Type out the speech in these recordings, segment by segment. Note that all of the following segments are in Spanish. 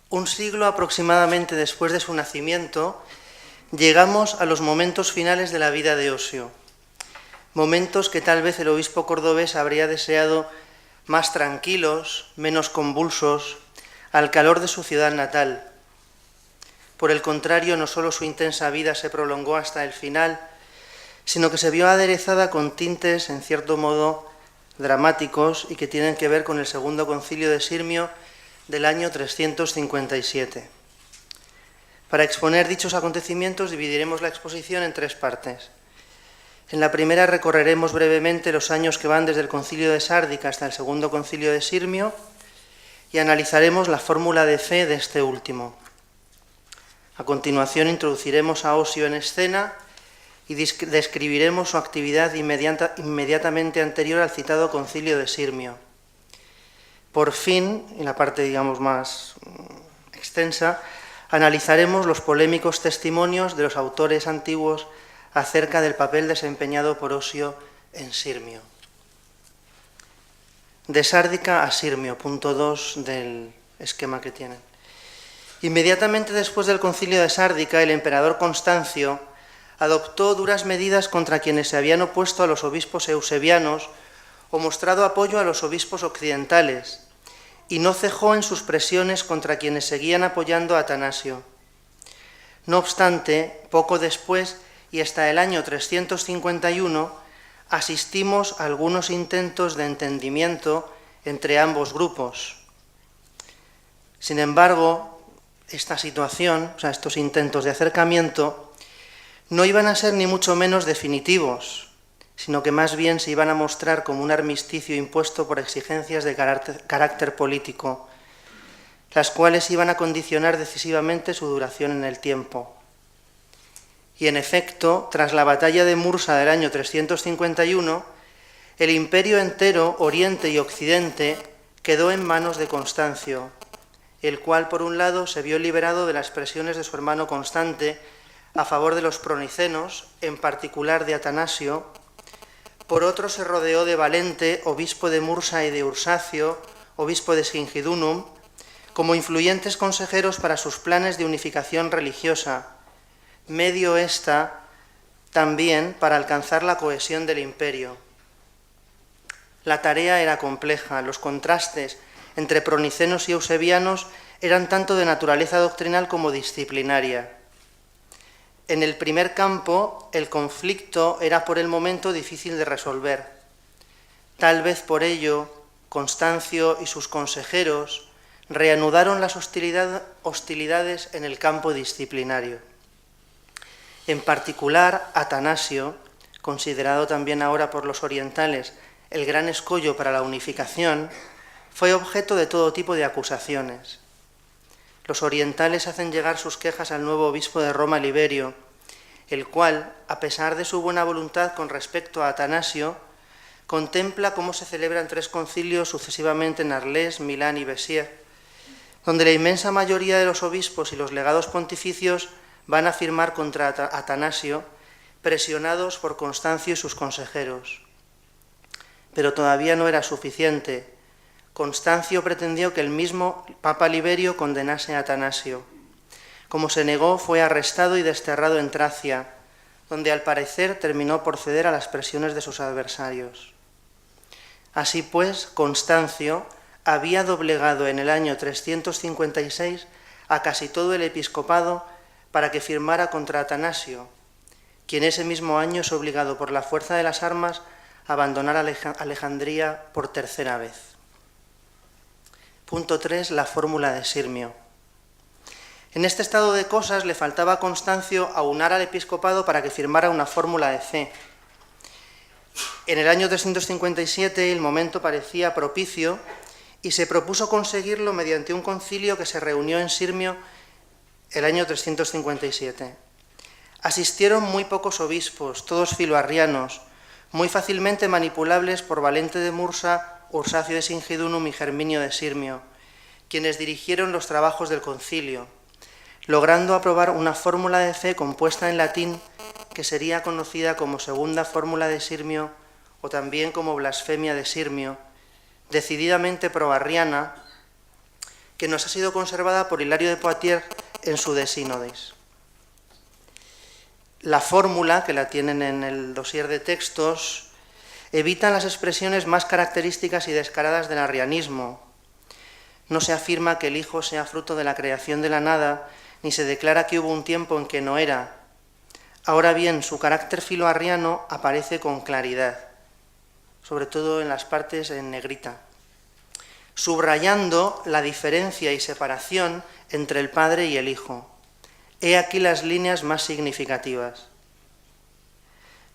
Un siglo aproximadamente después de su nacimiento, llegamos a los momentos finales de la vida de Osio, momentos que tal vez el obispo cordobés habría deseado más tranquilos, menos convulsos, al calor de su ciudad natal. Por el contrario, no solo su intensa vida se prolongó hasta el final, sino que se vio aderezada con tintes, en cierto modo, dramáticos y que tienen que ver con el Segundo Concilio de Sirmio del año 357. Para exponer dichos acontecimientos dividiremos la exposición en tres partes. En la primera recorreremos brevemente los años que van desde el Concilio de Sárdica hasta el Segundo Concilio de Sirmio y analizaremos la fórmula de fe de este último. A continuación introduciremos a Osio en escena y describiremos su actividad inmediatamente anterior al citado Concilio de Sirmio. Por fin, en la parte digamos más extensa, analizaremos los polémicos testimonios de los autores antiguos acerca del papel desempeñado por Osio en Sirmio. De Sárdica a Sirmio, punto 2 del esquema que tienen. Inmediatamente después del Concilio de Sárdica, el emperador Constancio adoptó duras medidas contra quienes se habían opuesto a los obispos eusebianos o mostrado apoyo a los obispos occidentales, y no cejó en sus presiones contra quienes seguían apoyando a Atanasio. No obstante, poco después y hasta el año 351, asistimos a algunos intentos de entendimiento entre ambos grupos. Sin embargo, esta situación, estos intentos de acercamiento, no iban a ser ni mucho menos definitivos, sino que más bien se iban a mostrar como un armisticio impuesto por exigencias de carácter político, las cuales iban a condicionar decisivamente su duración en el tiempo. Y en efecto, tras la batalla de Mursa del año 351, el imperio entero, Oriente y Occidente, quedó en manos de Constancio, el cual, por un lado, se vio liberado de las presiones de su hermano Constante a favor de los pronicenos, en particular de Atanasio. Por otro, se rodeó de Valente, obispo de Mursa, y de Ursacio, obispo de Singidunum, como influyentes consejeros para sus planes de unificación religiosa, medio esta también para alcanzar la cohesión del imperio. La tarea era compleja, los contrastes entre pronicenos y eusebianos eran tanto de naturaleza doctrinal como disciplinaria. En el primer campo, el conflicto era por el momento difícil de resolver. Tal vez por ello, Constancio y sus consejeros reanudaron las hostilidades en el campo disciplinario. En particular, Atanasio, considerado también ahora por los orientales el gran escollo para la unificación, fue objeto de todo tipo de acusaciones. Los orientales hacen llegar sus quejas al nuevo obispo de Roma, Liberio, el cual, a pesar de su buena voluntad con respecto a Atanasio, contempla cómo se celebran 3 concilios sucesivamente en Arles, Milán y Béziers, donde la inmensa mayoría de los obispos y los legados pontificios van a firmar contra Atanasio, presionados por Constancio y sus consejeros. Pero todavía no era suficiente. Constancio pretendió que el mismo Papa Liberio condenase a Atanasio. Como se negó, fue arrestado y desterrado en Tracia, donde al parecer terminó por ceder a las presiones de sus adversarios. Así pues, Constancio había doblegado en el año 356 a casi todo el episcopado para que firmara contra Atanasio, quien ese mismo año es obligado por la fuerza de las armas a abandonar Alejandría por 3ª vez. Punto 3. La fórmula de Sirmio. En este estado de cosas le faltaba a Constancio aunar al episcopado para que firmara una fórmula de fe. En el año 357 el momento parecía propicio y se propuso conseguirlo mediante un concilio que se reunió en Sirmio el año 357. Asistieron muy pocos obispos, todos filoarrianos, muy fácilmente manipulables por Valente de Mursa, Ursacio de Singidunum y Germinio de Sirmio, quienes dirigieron los trabajos del concilio, logrando aprobar una fórmula de fe compuesta en latín que sería conocida como Segunda Fórmula de Sirmio o también como Blasfemia de Sirmio, decididamente proarriana, que nos ha sido conservada por Hilario de Poitiers en su De Synodes. La fórmula, que la tienen en el dossier de textos, evita las expresiones más características y descaradas del arrianismo. No se afirma que el Hijo sea fruto de la creación de la nada, ni se declara que hubo un tiempo en que no era. Ahora bien, su carácter filoarriano aparece con claridad, sobre todo en las partes en negrita, subrayando la diferencia y separación entre el Padre y el Hijo. He aquí las líneas más significativas.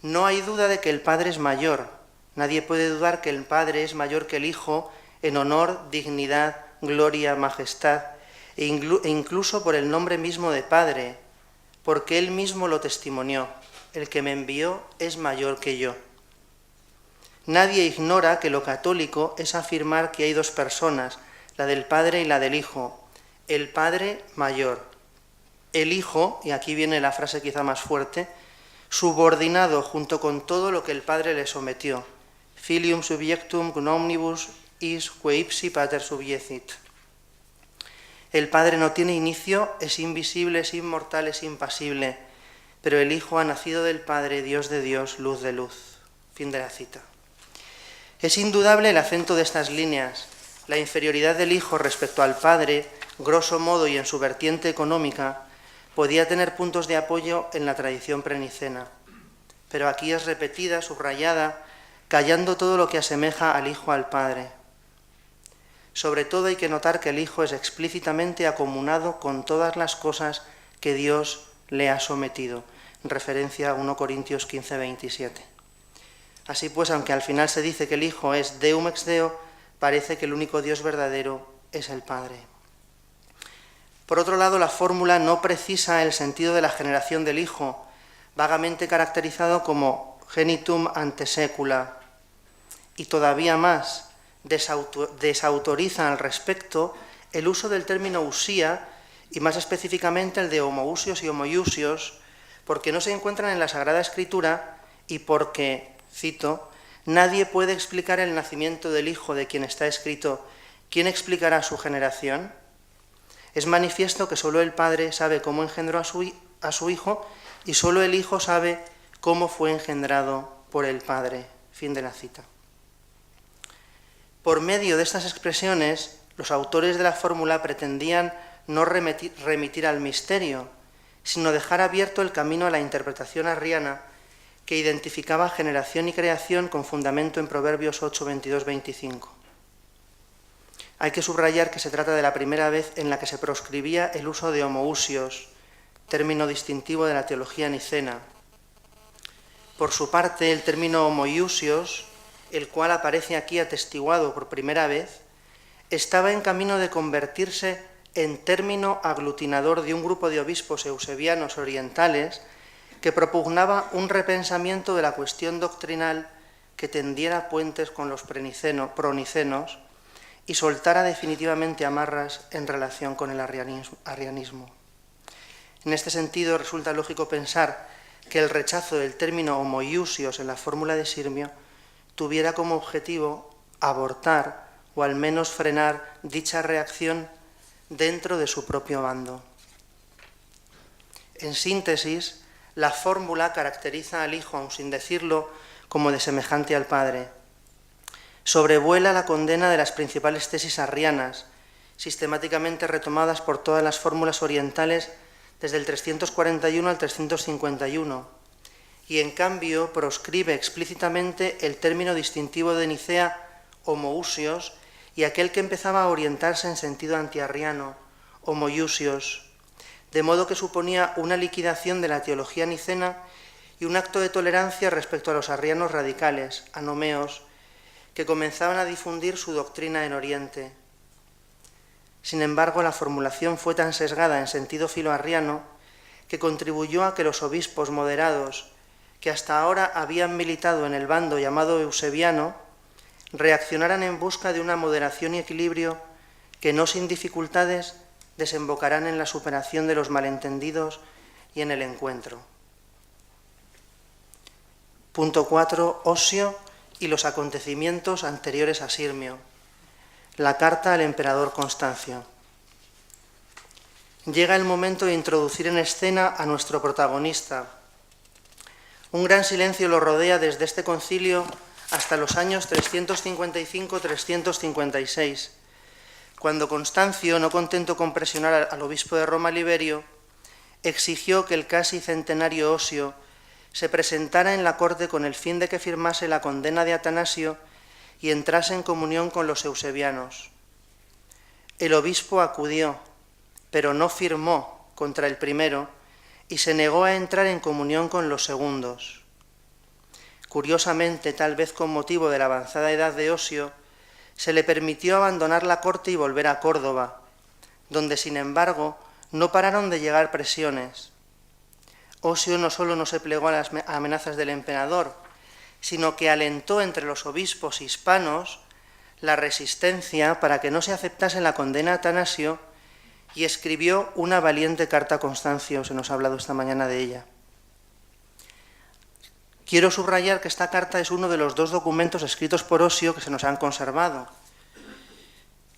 No hay duda de que el Padre es mayor. Nadie puede dudar que el Padre es mayor que el Hijo en honor, dignidad, gloria, majestad, e incluso por el nombre mismo de Padre, porque Él mismo lo testimonió. El que me envió es mayor que yo. Nadie ignora que lo católico es afirmar que hay dos personas, la del Padre y la del Hijo. El Padre mayor. El Hijo, y aquí viene la frase quizá más fuerte, subordinado junto con todo lo que el Padre le sometió. Filium subjectum cum omnibus is que ipsi pater subiecit. El Padre no tiene inicio, es invisible, es inmortal, es impasible, pero el Hijo ha nacido del Padre, Dios de Dios, luz de luz. Fin de la cita. Es indudable el acento de estas líneas. La inferioridad del Hijo respecto al Padre, grosso modo y en su vertiente económica, podía tener puntos de apoyo en la tradición prenicena, pero aquí es repetida, subrayada, callando todo lo que asemeja al Hijo al Padre. Sobre todo hay que notar que el Hijo es explícitamente acomunado con todas las cosas que Dios le ha sometido, en referencia a 1 Corintios 15, 27. Así pues, aunque al final se dice que el Hijo es Deum ex Deo, parece que el único Dios verdadero es el Padre. Por otro lado, la fórmula no precisa el sentido de la generación del Hijo, vagamente caracterizado como genitum ante secula, y todavía más, desautoriza al respecto el uso del término usía, y más específicamente el de homoousios y homoiousios, porque no se encuentran en la Sagrada Escritura y porque, cito, nadie puede explicar el nacimiento del Hijo de quien está escrito, ¿quién explicará su generación? Es manifiesto que solo el Padre sabe cómo engendró a su Hijo y solo el Hijo sabe cómo fue engendrado por el Padre. Fin de la cita. Por medio de estas expresiones, los autores de la fórmula pretendían no remitir al misterio, sino dejar abierto el camino a la interpretación arriana que identificaba generación y creación con fundamento en Proverbios 8, 22, 25. Hay que subrayar que se trata de la primera vez en la que se proscribía el uso de homoousios, término distintivo de la teología nicena. Por su parte, el término homoiousios, el cual aparece aquí atestiguado por primera vez, estaba en camino de convertirse en término aglutinador de un grupo de obispos eusebianos orientales que propugnaba un repensamiento de la cuestión doctrinal que tendiera puentes con los pronicenos y soltara definitivamente amarras en relación con el arrianismo. En este sentido, resulta lógico pensar que el rechazo del término homoiousios en la fórmula de Sirmio tuviera como objetivo abortar o al menos frenar dicha reacción dentro de su propio bando. En síntesis, la fórmula caracteriza al Hijo, aun sin decirlo, como de semejante al Padre. Sobrevuela la condena de las principales tesis arrianas, sistemáticamente retomadas por todas las fórmulas orientales desde el 341 al 351, y en cambio proscribe explícitamente el término distintivo de Nicea, homoousios, y aquel que empezaba a orientarse en sentido antiarriano, homoiousios, de modo que suponía una liquidación de la teología nicena y un acto de tolerancia respecto a los arrianos radicales, anomeos, que comenzaban a difundir su doctrina en Oriente. Sin embargo, la formulación fue tan sesgada en sentido filoarriano que contribuyó a que los obispos moderados, que hasta ahora habían militado en el bando llamado eusebiano, reaccionaran en busca de una moderación y equilibrio que no sin dificultades desembocarán en la superación de los malentendidos y en el encuentro. Punto 4. Osio y los acontecimientos anteriores a Sirmio. La carta al emperador Constancio. llega el momento de introducir en escena a nuestro protagonista. Un gran silencio lo rodea desde este concilio hasta los años 355-356, cuando Constancio, no contento con presionar al obispo de Roma, Liberio, exigió que el casi centenario Osio se presentara en la corte con el fin de que firmase la condena de Atanasio y entrase en comunión con los eusebianos. El obispo acudió, pero no firmó contra el primero y se negó a entrar en comunión con los segundos. Curiosamente, tal vez con motivo de la avanzada edad de Osio, se le permitió abandonar la corte y volver a Córdoba, donde, sin embargo, no pararon de llegar presiones. Osio no solo no se plegó a las amenazas del emperador, sino que alentó entre los obispos hispanos la resistencia para que no se aceptase la condena a Atanasio y escribió una valiente carta a Constancio. Se nos ha hablado esta mañana de ella. Quiero subrayar que esta carta es uno de los 2 documentos escritos por Osio que se nos han conservado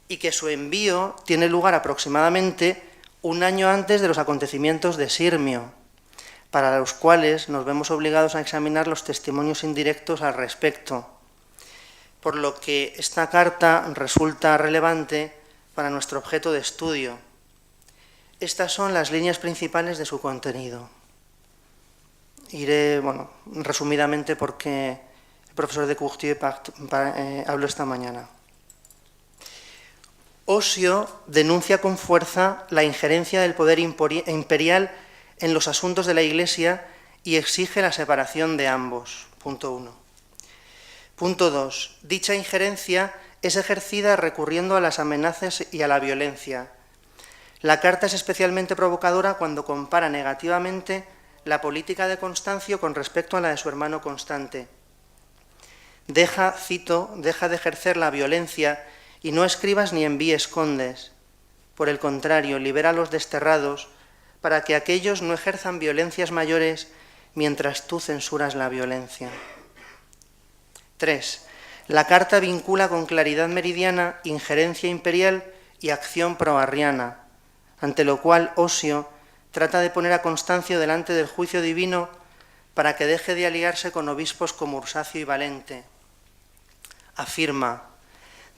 y que su envío tiene lugar aproximadamente un año antes de los acontecimientos de Sirmio, para los cuales nos vemos obligados a examinar los testimonios indirectos al respecto, por lo que esta carta resulta relevante para nuestro objeto de estudio. Estas son las líneas principales de su contenido. Iré, resumidamente porque el profesor de Courtier habló esta mañana. Osio denuncia con fuerza la injerencia del poder imperial en los asuntos de la Iglesia y exige la separación de ambos. Punto 1. Punto 2. Dicha injerencia es ejercida recurriendo a las amenazas y a la violencia. La carta es especialmente provocadora cuando compara negativamente la política de Constancio con respecto a la de su hermano Constante. Deja de ejercer la violencia y no escribas ni envíes condes. Por el contrario, libera a los desterrados para que aquellos no ejerzan violencias mayores mientras tú censuras la violencia. 3. La carta vincula con claridad meridiana injerencia imperial y acción proarriana, ante lo cual Osio trata de poner a Constancio delante del juicio divino para que deje de aliarse con obispos como Ursacio y Valente. Afirma: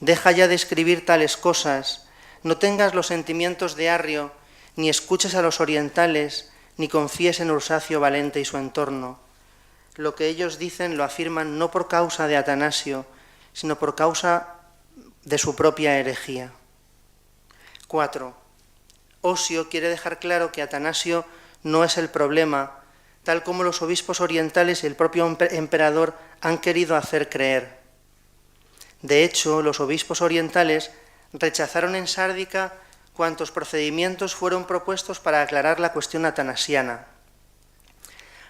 deja ya de escribir tales cosas, no tengas los sentimientos de Arrio, ni escuches a los orientales, ni confíes en Ursacio, Valente y su entorno. Lo que ellos dicen lo afirman no por causa de Atanasio, sino por causa de su propia herejía. 4. Osio quiere dejar claro que Atanasio no es el problema, tal como los obispos orientales y el propio emperador han querido hacer creer. De hecho, los obispos orientales rechazaron en Sárdica cuantos procedimientos fueron propuestos para aclarar la cuestión atanasiana.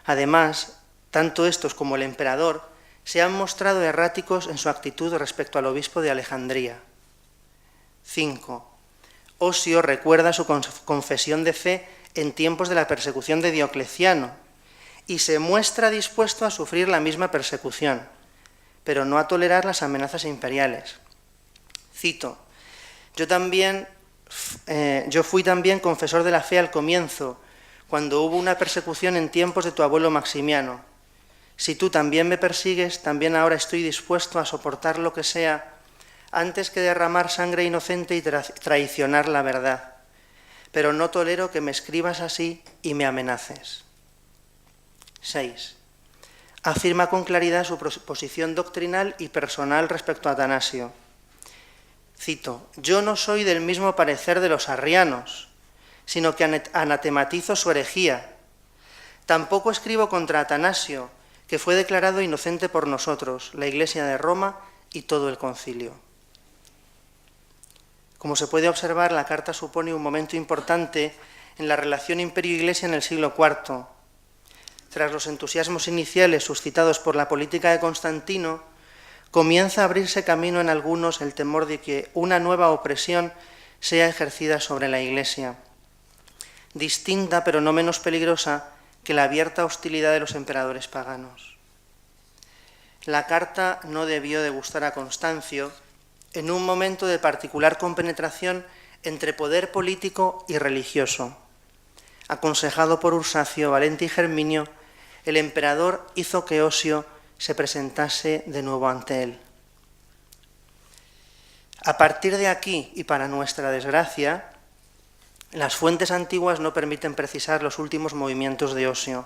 Además, tanto estos como el emperador se han mostrado erráticos en su actitud respecto al obispo de Alejandría. 5. Osio recuerda su confesión de fe en tiempos de la persecución de Diocleciano y se muestra dispuesto a sufrir la misma persecución, pero no a tolerar las amenazas imperiales. Cito: yo fui también confesor de la fe al comienzo, cuando hubo una persecución en tiempos de tu abuelo Maximiano. Si tú también me persigues, también ahora estoy dispuesto a soportar lo que sea, antes que derramar sangre inocente y traicionar la verdad. Pero no tolero que me escribas así y me amenaces. 6. Afirma con claridad su posición doctrinal y personal respecto a Atanasio. Cito: yo no soy del mismo parecer de los arrianos, sino que anatematizo su herejía. Tampoco escribo contra Atanasio, que fue declarado inocente por nosotros, la Iglesia de Roma y todo el concilio. Como se puede observar, la carta supone un momento importante en la relación imperio-iglesia en el siglo IV. Tras los entusiasmos iniciales suscitados por la política de Constantino, comienza a abrirse camino en algunos el temor de que una nueva opresión sea ejercida sobre la Iglesia, distinta pero no menos peligrosa que la abierta hostilidad de los emperadores paganos. La carta no debió de gustar a Constancio en un momento de particular compenetración entre poder político y religioso. Aconsejado por Ursacio, Valente y Germinio, el emperador hizo que Osio se presentase de nuevo ante él. A partir de aquí, y para nuestra desgracia, las fuentes antiguas no permiten precisar los últimos movimientos de Osio.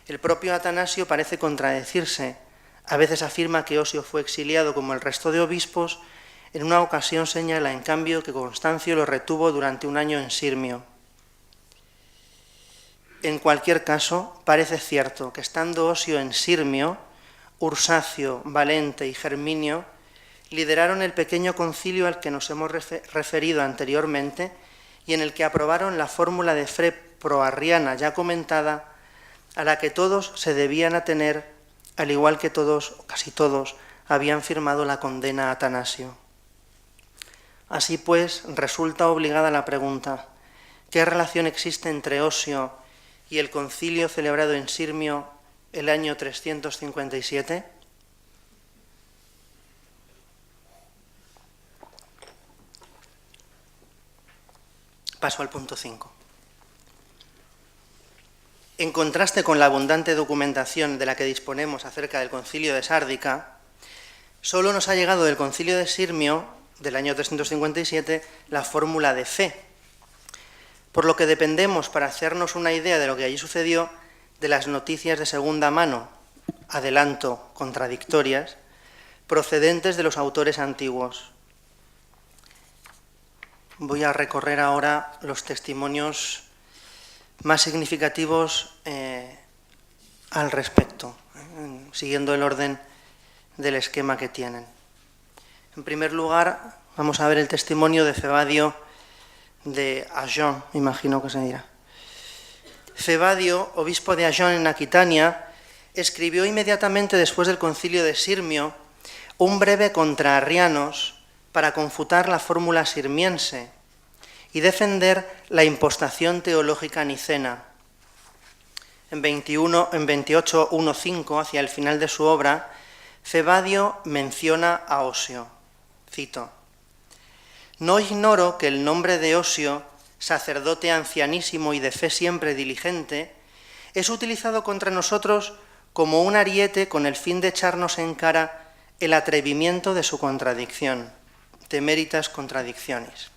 El propio Atanasio parece contradecirse. A veces afirma que Osio fue exiliado como el resto de obispos. En una ocasión señala, en cambio, que Constancio lo retuvo durante un año en Sirmio. En cualquier caso, parece cierto que estando Osio en Sirmio, Ursacio, Valente y Germinio lideraron el pequeño concilio al que nos hemos referido anteriormente y en el que aprobaron la fórmula de fe proarriana ya comentada, a la que todos se debían atener, al igual que todos, casi todos, habían firmado la condena a Atanasio. Así pues, resulta obligada la pregunta: ¿qué relación existe entre Osio y el concilio celebrado en Sirmio el año 357? Paso al punto 5. En contraste con la abundante documentación de la que disponemos acerca del concilio de Sárdica, solo nos ha llegado del concilio de Sirmio del año 357 la fórmula de fe, por lo que dependemos, para hacernos una idea de lo que allí sucedió, de las noticias de segunda mano, adelanto, contradictorias, procedentes de los autores antiguos. Voy a recorrer ahora los testimonios más significativos al respecto, siguiendo el orden del esquema que tienen. En primer lugar, vamos a ver el testimonio de Febadio de Agen, imagino que se dirá. Febadio, obispo de Agen en Aquitania, escribió inmediatamente después del concilio de Sirmio un breve contra arrianos para confutar la fórmula sirmiense y defender la impostación teológica nicena. En 28.1.5, hacia el final de su obra, Febadio menciona a Osio. Cito: «No ignoro que el nombre de Osio, sacerdote ancianísimo y de fe siempre diligente, es utilizado contra nosotros como un ariete con el fin de echarnos en cara el atrevimiento de su contradicción, temeritas contradiccionis.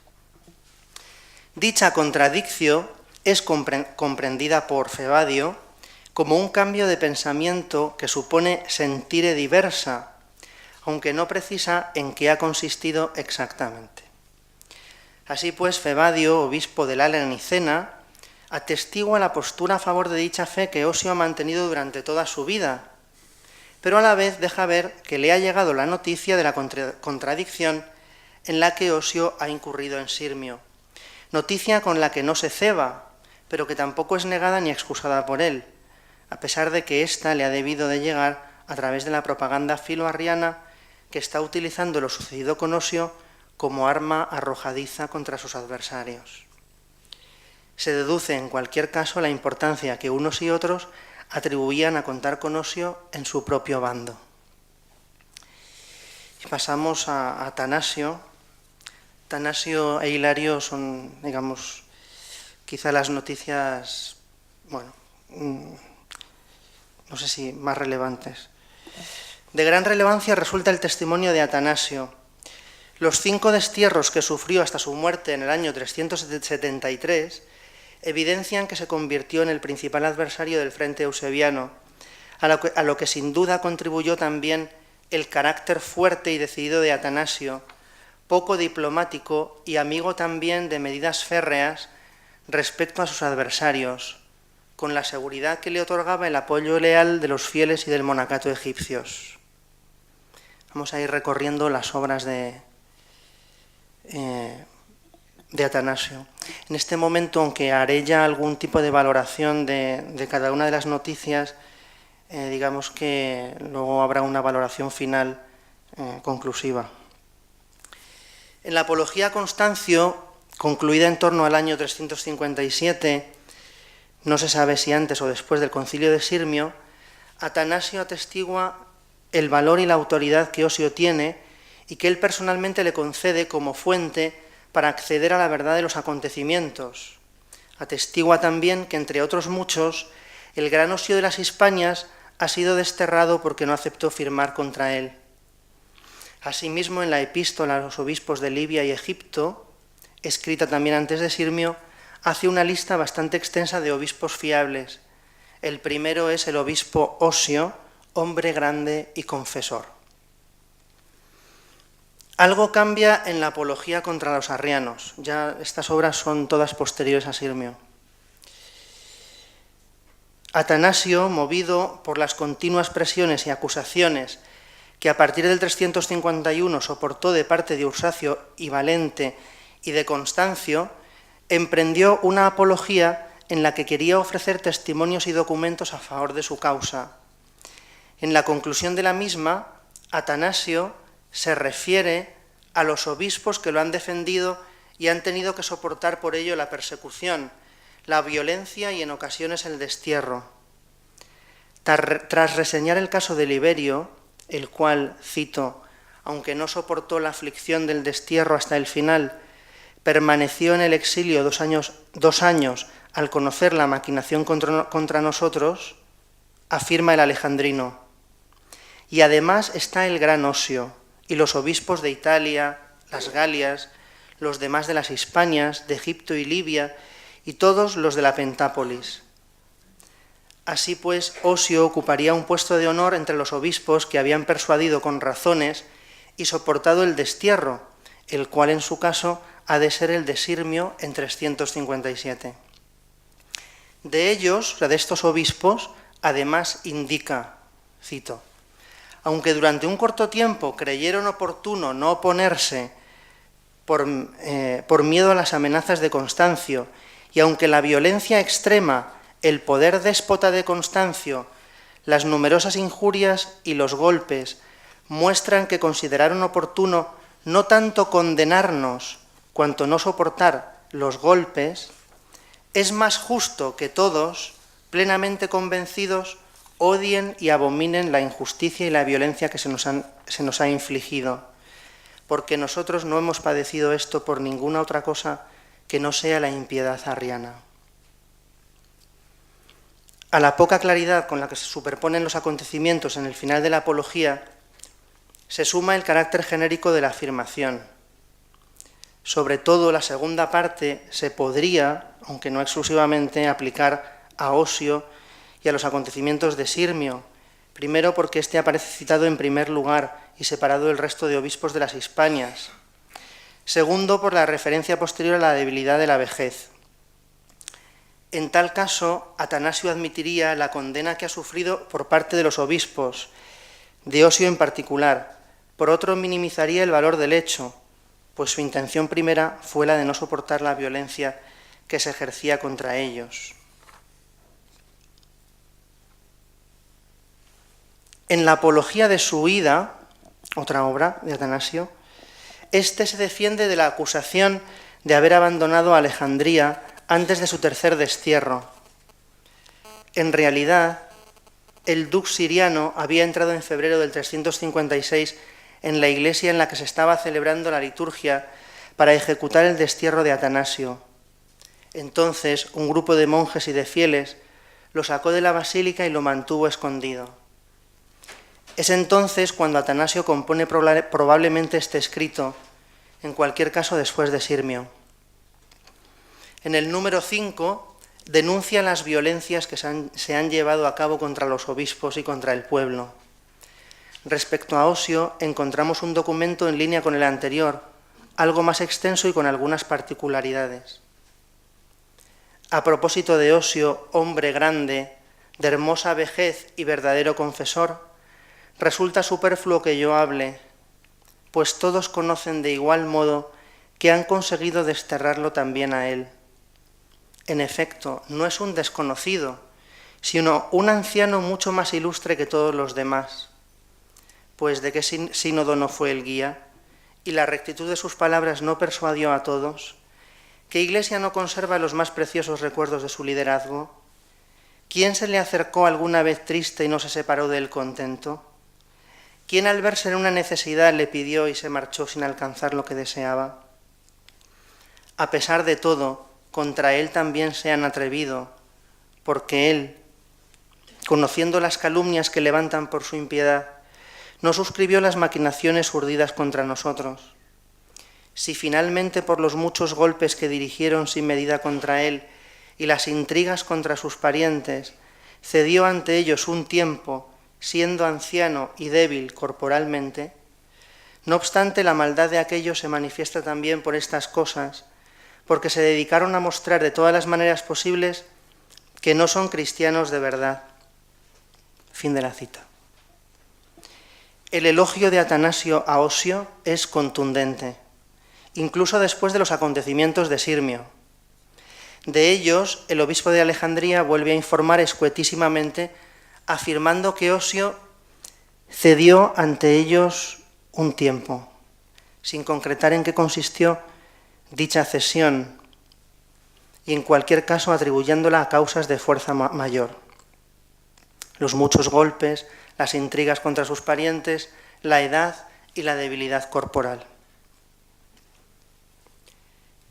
Dicha contradicción es comprendida por Febadio como un cambio de pensamiento que supone sentire diversa, aunque no precisa en qué ha consistido exactamente. Así pues, Febadio, obispo de la Nicena, atestigua la postura a favor de dicha fe que Osio ha mantenido durante toda su vida, pero a la vez deja ver que le ha llegado la noticia de la contradicción en la que Osio ha incurrido en Sirmio, noticia con la que no se ceba, pero que tampoco es negada ni excusada por él, a pesar de que ésta le ha debido de llegar a través de la propaganda filoarriana que está utilizando lo sucedido con Osio como arma arrojadiza contra sus adversarios. Se deduce en cualquier caso la importancia que unos y otros atribuían a contar con Osio en su propio bando. Y pasamos a Atanasio. Atanasio e Hilario son, digamos, quizá las noticias, bueno, no sé si más relevantes. De gran relevancia resulta el testimonio de Atanasio. Los 5 destierros que sufrió hasta su muerte en el año 373 evidencian que se convirtió en el principal adversario del frente eusebiano, a lo que sin duda contribuyó también el carácter fuerte y decidido de Atanasio, poco diplomático y amigo también de medidas férreas respecto a sus adversarios, con la seguridad que le otorgaba el apoyo leal de los fieles y del monacato egipcios. Vamos a ir recorriendo las obras de Atanasio. En este momento, aunque haré ya algún tipo de valoración de cada una de las noticias, digamos que luego habrá una valoración final conclusiva. En la Apología a Constancio, concluida en torno al año 357, no se sabe si antes o después del concilio de Sirmio, Atanasio atestigua el valor y la autoridad que Osio tiene y que él personalmente le concede como fuente para acceder a la verdad de los acontecimientos. Atestigua también que, entre otros muchos, el gran Osio de las Hispanias ha sido desterrado porque no aceptó firmar contra él. Asimismo, en la epístola a los obispos de Libia y Egipto, escrita también antes de Sirmio, hace una lista bastante extensa de obispos fiables. El primero es el obispo Osio, hombre grande y confesor. Algo cambia en la apología contra los arrianos. Ya estas obras son todas posteriores a Sirmio. Atanasio, movido por las continuas presiones y acusaciones que a partir del 351 soportó de parte de Ursacio y Valente y de Constancio, emprendió una apología en la que quería ofrecer testimonios y documentos a favor de su causa. En la conclusión de la misma, Atanasio se refiere a los obispos que lo han defendido y han tenido que soportar por ello la persecución, la violencia y en ocasiones el destierro. Tras reseñar el caso de Liberio, el cual, cito, aunque no soportó la aflicción del destierro hasta el final, permaneció en el exilio 2 años al conocer la maquinación contra nosotros, afirma el alejandrino. Y además está el gran Osio y los obispos de Italia, las Galias, los demás de las Hispanias, de Egipto y Libia, y todos los de la Pentápolis. Así pues, Osio ocuparía un puesto de honor entre los obispos que habían persuadido con razones y soportado el destierro, el cual en su caso ha de ser el de Sirmio en 357. De ellos, de estos obispos, además indica, cito, aunque durante un corto tiempo creyeron oportuno no oponerse por miedo a las amenazas de Constancio, y aunque la violencia extrema, el poder déspota de Constancio, las numerosas injurias y los golpes muestran que consideraron oportuno no tanto condenarnos cuanto no soportar los golpes, es más justo que todos, plenamente convencidos, odien y abominen la injusticia y la violencia que se nos ha infligido, porque nosotros no hemos padecido esto por ninguna otra cosa que no sea la impiedad arriana. A la poca claridad con la que se superponen los acontecimientos en el final de la apología, se suma el carácter genérico de la afirmación. Sobre todo la segunda parte se podría, aunque no exclusivamente, aplicar a Osio y a los acontecimientos de Sirmio, primero porque éste aparece citado en primer lugar y separado del resto de obispos de las Hispanias. Segundo, por la referencia posterior a la debilidad de la vejez. En tal caso, Atanasio admitiría la condena que ha sufrido por parte de los obispos, de Osio en particular. Por otro, minimizaría el valor del hecho, pues su intención primera fue la de no soportar la violencia que se ejercía contra ellos. En la apología de su huida, otra obra de Atanasio, este se defiende de la acusación de haber abandonado Alejandría antes de su tercer destierro. En realidad, el dux siriano había entrado en febrero del 356 en la iglesia en la que se estaba celebrando la liturgia para ejecutar el destierro de Atanasio. Entonces, un grupo de monjes y de fieles lo sacó de la basílica y lo mantuvo escondido. Es entonces cuando Atanasio compone probablemente este escrito, en cualquier caso después de Sirmio. En el número 5 denuncia las violencias que se han llevado a cabo contra los obispos y contra el pueblo. Respecto a Osio, encontramos un documento en línea con el anterior, algo más extenso y con algunas particularidades. A propósito de Osio, hombre grande, de hermosa vejez y verdadero confesor, resulta superfluo que yo hable, pues todos conocen de igual modo que han conseguido desterrarlo también a él. En efecto, no es un desconocido, sino un anciano mucho más ilustre que todos los demás, pues de qué sínodo no fue el guía, y la rectitud de sus palabras no persuadió a todos. ¿Qué iglesia no conserva los más preciosos recuerdos de su liderazgo? ¿Quién se le acercó alguna vez triste y no se separó de él contento? ¿Quién al verse en una necesidad le pidió y se marchó sin alcanzar lo que deseaba? a pesar de todo, contra él también se han atrevido, porque él, conociendo las calumnias que levantan por su impiedad, no suscribió las maquinaciones urdidas contra nosotros. Si finalmente por los muchos golpes que dirigieron sin medida contra él y las intrigas contra sus parientes, cedió ante ellos un tiempo, siendo anciano y débil corporalmente, no obstante la maldad de aquellos se manifiesta también por estas cosas, porque se dedicaron a mostrar de todas las maneras posibles que no son cristianos de verdad. Fin de la cita. El elogio de Atanasio a Osio es contundente, incluso después de los acontecimientos de Sirmio. De ellos, el obispo de Alejandría vuelve a informar escuetísimamente, afirmando que Osio cedió ante ellos un tiempo, sin concretar en qué consistió dicha cesión, y en cualquier caso atribuyéndola a causas de fuerza mayor. Los muchos golpes, las intrigas contra sus parientes, la edad y la debilidad corporal.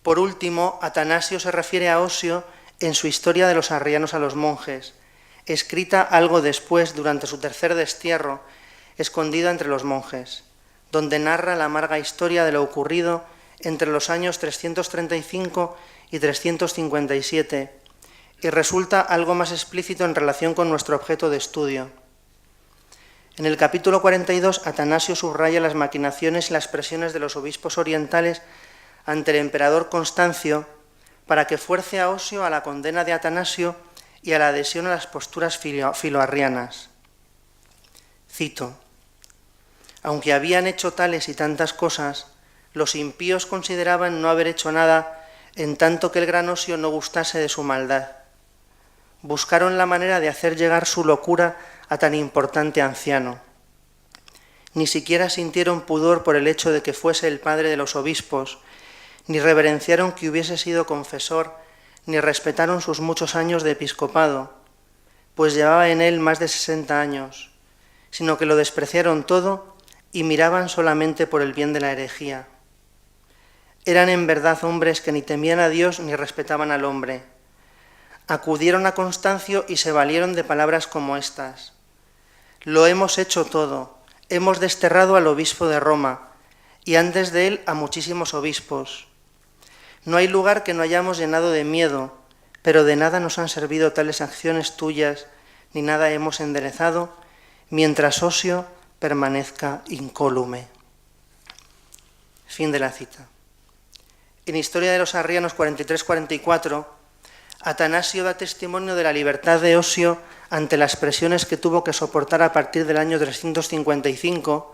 Por último, Atanasio se refiere a Osio en su Historia de los arrianos a los monjes, escrita algo después, durante su tercer destierro, escondida entre los monjes, donde narra la amarga historia de lo ocurrido entre los años 335 y 357, y resulta algo más explícito en relación con nuestro objeto de estudio. En el capítulo 42, Atanasio subraya las maquinaciones y las presiones de los obispos orientales ante el emperador Constancio para que fuerce a Osio a la condena de Atanasio y a la adhesión a las posturas filoarrianas. Cito: aunque habían hecho tales y tantas cosas, los impíos consideraban no haber hecho nada en tanto que el gran Osio no gustase de su maldad. Buscaron la manera de hacer llegar su locura a tan importante anciano. Ni siquiera sintieron pudor por el hecho de que fuese el padre de los obispos, ni reverenciaron que hubiese sido confesor, ni respetaron sus muchos años de episcopado, pues llevaba en él más de 60 años, sino que lo despreciaron todo y miraban solamente por el bien de la herejía. Eran en verdad hombres que ni temían a Dios ni respetaban al hombre. Acudieron a Constancio y se valieron de palabras como estas: lo hemos hecho todo, hemos desterrado al obispo de Roma y antes de él a muchísimos obispos. No hay lugar que no hayamos llenado de miedo, pero de nada nos han servido tales acciones tuyas, ni nada hemos enderezado, mientras Osio permanezca incólume. Fin de la cita. En Historia de los Arrianos 43-44, Atanasio da testimonio de la libertad de Osio ante las presiones que tuvo que soportar a partir del año 355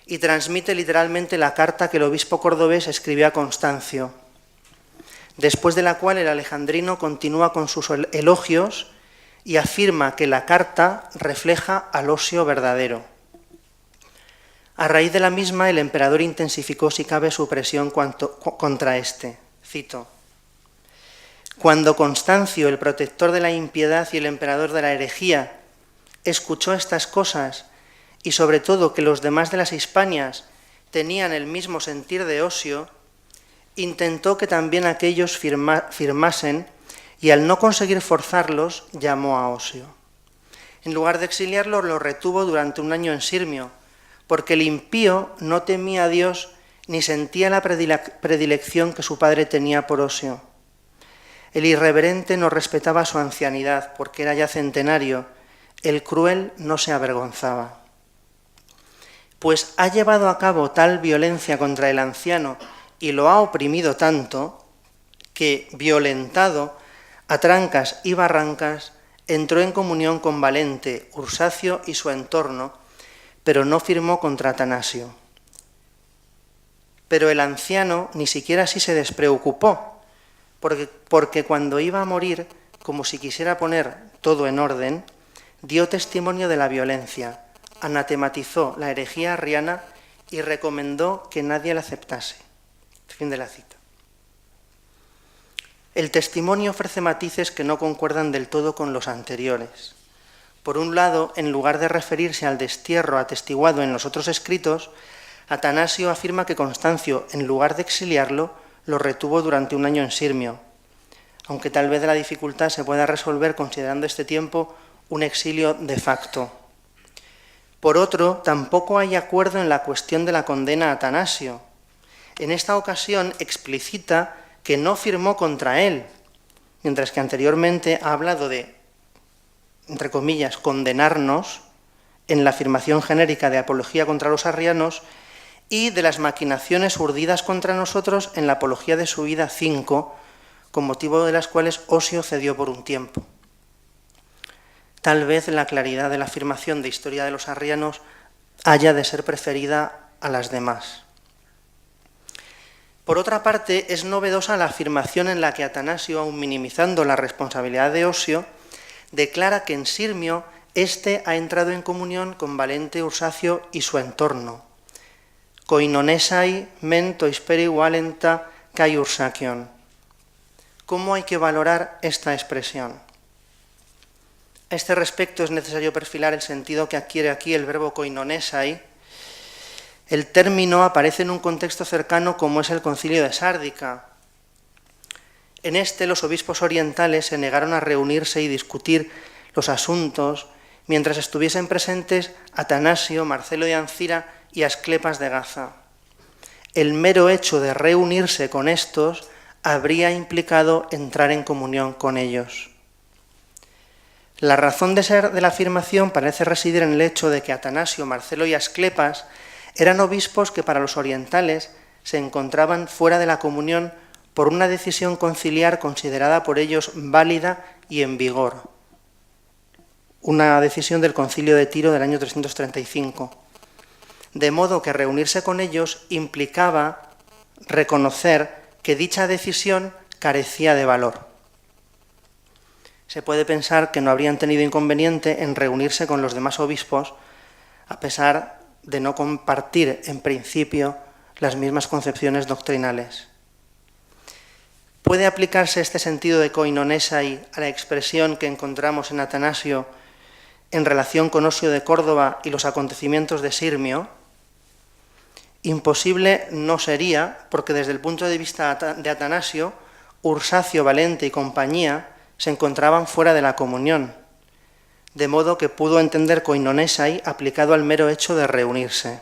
y transmite literalmente la carta que el obispo cordobés escribió a Constancio, después de la cual el alejandrino continúa con sus elogios y afirma que la carta refleja al Osio verdadero. A raíz de la misma, el emperador intensificó, si cabe, su presión contra éste. Cito: cuando Constancio, el protector de la impiedad y el emperador de la herejía, escuchó estas cosas, y sobre todo que los demás de las Hispanias tenían el mismo sentir de Osio, intentó que también aquellos firmasen, y al no conseguir forzarlos, llamó a Osio. En lugar de exiliarlo, lo retuvo durante un año en Sirmio, porque el impío no temía a Dios ni sentía la predilección que su padre tenía por Osio. El irreverente no respetaba su ancianidad, porque era ya centenario. El cruel no se avergonzaba. Pues ha llevado a cabo tal violencia contra el anciano y lo ha oprimido tanto que, violentado a trancas y barrancas, entró en comunión con Valente, Ursacio y su entorno, pero no firmó contra Atanasio. Pero el anciano ni siquiera así se despreocupó, porque cuando iba a morir, como si quisiera poner todo en orden, dio testimonio de la violencia, anatematizó la herejía arriana y recomendó que nadie la aceptase. Fin de la cita. El testimonio ofrece matices que no concuerdan del todo con los anteriores. Por un lado, en lugar de referirse al destierro atestiguado en los otros escritos, Atanasio afirma que Constancio, en lugar de exiliarlo, lo retuvo durante un año en Sirmio, aunque tal vez la dificultad se pueda resolver considerando este tiempo un exilio de facto. Por otro, tampoco hay acuerdo en la cuestión de la condena a Atanasio. En esta ocasión explicita que no firmó contra él, mientras que anteriormente ha hablado de, entre comillas, condenarnos en la afirmación genérica de apología contra los arrianos y de las maquinaciones urdidas contra nosotros en la apología de Subida 5, con motivo de las cuales Osio cedió por un tiempo. Tal vez la claridad de la afirmación de historia de los arrianos haya de ser preferida a las demás. Por otra parte, es novedosa la afirmación en la que Atanasio, aun minimizando la responsabilidad de Osio, declara que en Sirmio éste ha entrado en comunión con Valente Ursacio y su entorno. Koinonesai men toisperi valenta kai Ursakion. ¿Cómo hay que valorar esta expresión? A este respecto es necesario perfilar el sentido que adquiere aquí el verbo koinonesai. El término aparece en un contexto cercano como es el Concilio de Sárdica. En este los obispos orientales se negaron a reunirse y discutir los asuntos mientras estuviesen presentes Atanasio, Marcelo de Ancira y Asclepas de Gaza. El mero hecho de reunirse con estos habría implicado entrar en comunión con ellos. La razón de ser de la afirmación parece residir en el hecho de que Atanasio, Marcelo y Asclepas eran obispos que para los orientales se encontraban fuera de la comunión por una decisión conciliar considerada por ellos válida y en vigor. Una decisión del Concilio de Tiro del año 335. De modo que reunirse con ellos implicaba reconocer que dicha decisión carecía de valor. Se puede pensar que no habrían tenido inconveniente en reunirse con los demás obispos, a pesar de no compartir en principio las mismas concepciones doctrinales. ¿Puede aplicarse este sentido de koinonesai a la expresión que encontramos en Atanasio en relación con Osio de Córdoba y los acontecimientos de Sirmio? Imposible no sería, porque desde el punto de vista de Atanasio, Ursacio, Valente y compañía se encontraban fuera de la comunión, de modo que pudo entender koinonesai aplicado al mero hecho de reunirse.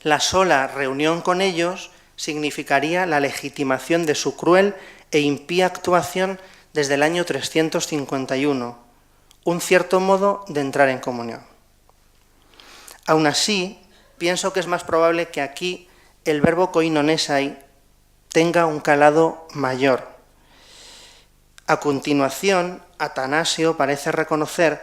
La sola reunión con ellos significaría la legitimación de su cruel e impía actuación desde el año 351, un cierto modo de entrar en comunión. Aún así, pienso que es más probable que aquí el verbo koinonesai tenga un calado mayor. A continuación, Atanasio parece reconocer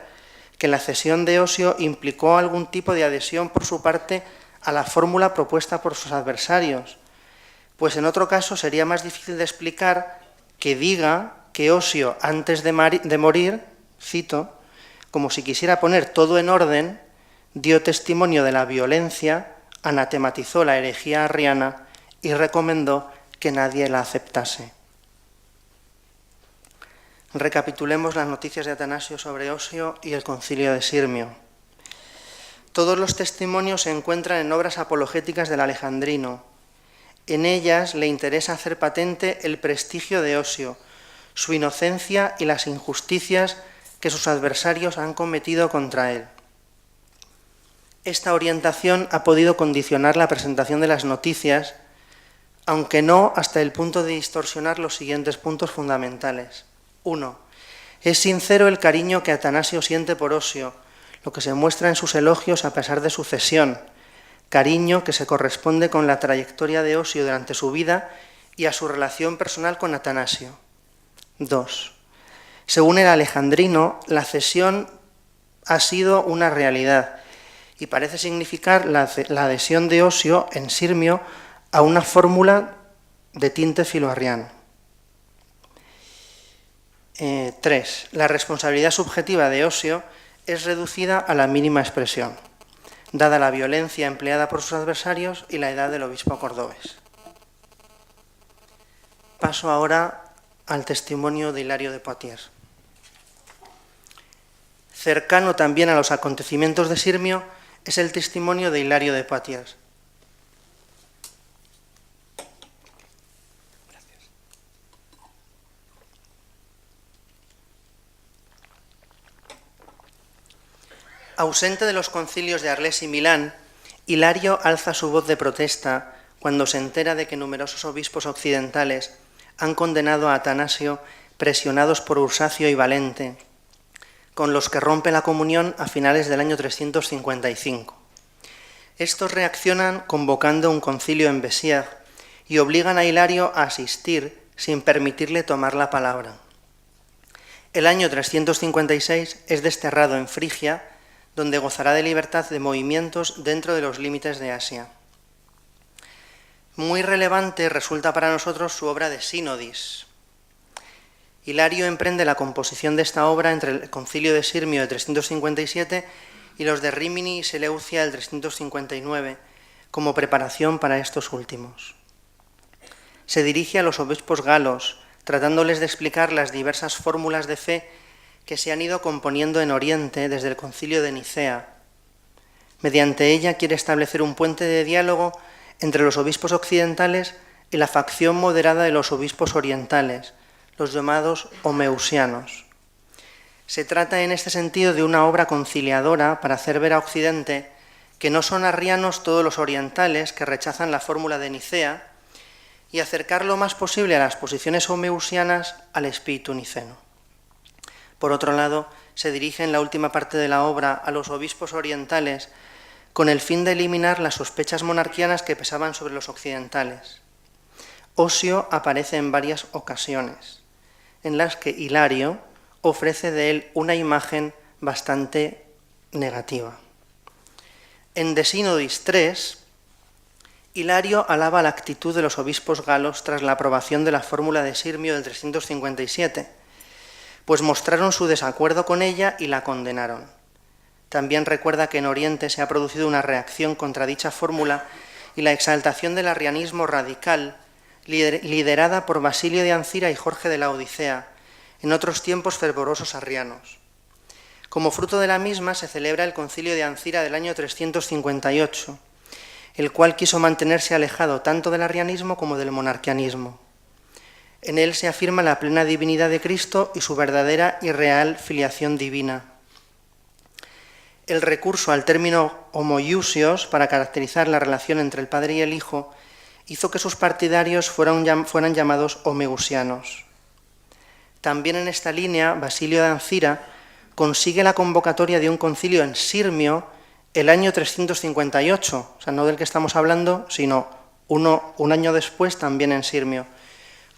que la cesión de Osio implicó algún tipo de adhesión por su parte a la fórmula propuesta por sus adversarios, pues en otro caso sería más difícil de explicar que diga que Osio, antes de morir, cito, como si quisiera poner todo en orden, dio testimonio de la violencia, anatematizó la herejía arriana y recomendó que nadie la aceptase. Recapitulemos las noticias de Atanasio sobre Osio y el concilio de Sirmio. Todos los testimonios se encuentran en obras apologéticas del alejandrino. En ellas le interesa hacer patente el prestigio de Osio, su inocencia y las injusticias que sus adversarios han cometido contra él. Esta orientación ha podido condicionar la presentación de las noticias, aunque no hasta el punto de distorsionar los siguientes puntos fundamentales. 1. Es sincero el cariño que Atanasio siente por Osio, lo que se muestra en sus elogios a pesar de su cesión, cariño que se corresponde con la trayectoria de Osio durante su vida y a su relación personal con Atanasio. 2. Según el alejandrino, la cesión ha sido una realidad y parece significar la adhesión de Osio en Sirmio a una fórmula de tinte filoarriano. 3. La responsabilidad subjetiva de Osio es reducida a la mínima expresión, dada la violencia empleada por sus adversarios y la edad del obispo cordobés. Paso ahora al testimonio de Hilario de Poitiers. Cercano también a los acontecimientos de Sirmio es el testimonio de Hilario de Poitiers. Ausente de los concilios de Arles y Milán, Hilario alza su voz de protesta cuando se entera de que numerosos obispos occidentales han condenado a Atanasio presionados por Ursacio y Valente, con los que rompe la comunión a finales del año 355. Estos reaccionan convocando un concilio en Béziers y obligan a Hilario a asistir sin permitirle tomar la palabra. El año 356 es desterrado en Frigia, donde gozará de libertad de movimientos dentro de los límites de Asia. Muy relevante resulta para nosotros su obra de Sínodis. Hilario emprende la composición de esta obra entre el concilio de Sirmio de 357 y los de Rímini y Seleucia del 359, como preparación para estos últimos. Se dirige a los obispos galos, tratándoles de explicar las diversas fórmulas de fe que se han ido componiendo en Oriente desde el concilio de Nicea. Mediante ella quiere establecer un puente de diálogo entre los obispos occidentales y la facción moderada de los obispos orientales, los llamados homeusianos. Se trata en este sentido de una obra conciliadora para hacer ver a Occidente que no son arrianos todos los orientales que rechazan la fórmula de Nicea y acercar lo más posible a las posiciones homeusianas al espíritu niceno. Por otro lado, se dirige en la última parte de la obra a los obispos orientales con el fin de eliminar las sospechas monarquianas que pesaban sobre los occidentales. Osio aparece en varias ocasiones, en las que Hilario ofrece de él una imagen bastante negativa. En De Synodis 3, Hilario alaba la actitud de los obispos galos tras la aprobación de la fórmula de Sirmio del 357, pues mostraron su desacuerdo con ella y la condenaron. También recuerda que en Oriente se ha producido una reacción contra dicha fórmula y la exaltación del arrianismo radical, liderada por Basilio de Ancira y Jorge de la Odisea, en otros tiempos fervorosos arrianos. Como fruto de la misma se celebra el concilio de Ancira del año 358, el cual quiso mantenerse alejado tanto del arrianismo como del monarquianismo. En él se afirma la plena divinidad de Cristo y su verdadera y real filiación divina. El recurso al término homoiousios para caracterizar la relación entre el Padre y el Hijo hizo que sus partidarios fueran llamados homeusianos. También en esta línea, Basilio de Ancira consigue la convocatoria de un concilio en Sirmio el año 358, o sea, no del que estamos hablando, sino un año después también en Sirmio,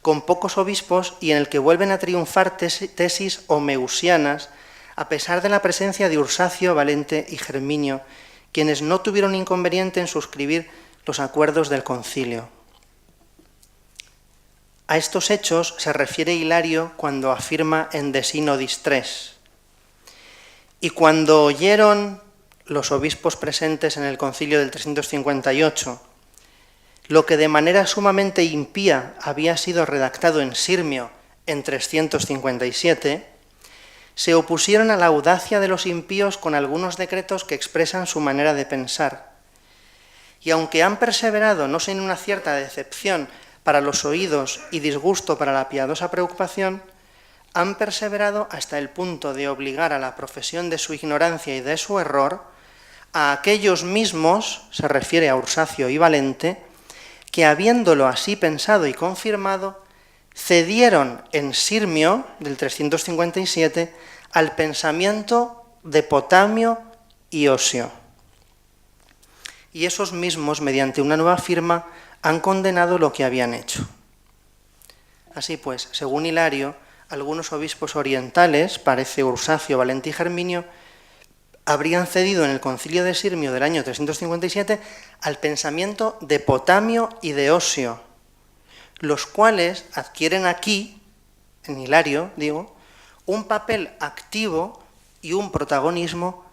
con pocos obispos y en el que vuelven a triunfar tesis homeusianas, a pesar de la presencia de Ursacio, Valente y Germinio, quienes no tuvieron inconveniente en suscribir los acuerdos del concilio. A estos hechos se refiere Hilario cuando afirma en De Synodis 3. Y cuando oyeron los obispos presentes en el concilio del 358 lo que de manera sumamente impía había sido redactado en Sirmio en 357, se opusieron a la audacia de los impíos con algunos decretos que expresan su manera de pensar. Y aunque han perseverado no sin una cierta decepción para los oídos y disgusto para la piadosa preocupación, han perseverado hasta el punto de obligar a la profesión de su ignorancia y de su error a aquellos mismos, se refiere a Ursacio y Valente, que habiéndolo así pensado y confirmado, cedieron en Sirmio del 357 al pensamiento de Potamio y Osio. Y esos mismos, mediante una nueva firma, han condenado lo que habían hecho. Así pues, según Hilario, algunos obispos orientales, parece Ursacio, Valente y Germinio, habrían cedido en el concilio de Sirmio del año 357 al pensamiento de Potamio y de Osio, los cuales adquieren aquí, en Hilario, digo, un papel activo y un protagonismo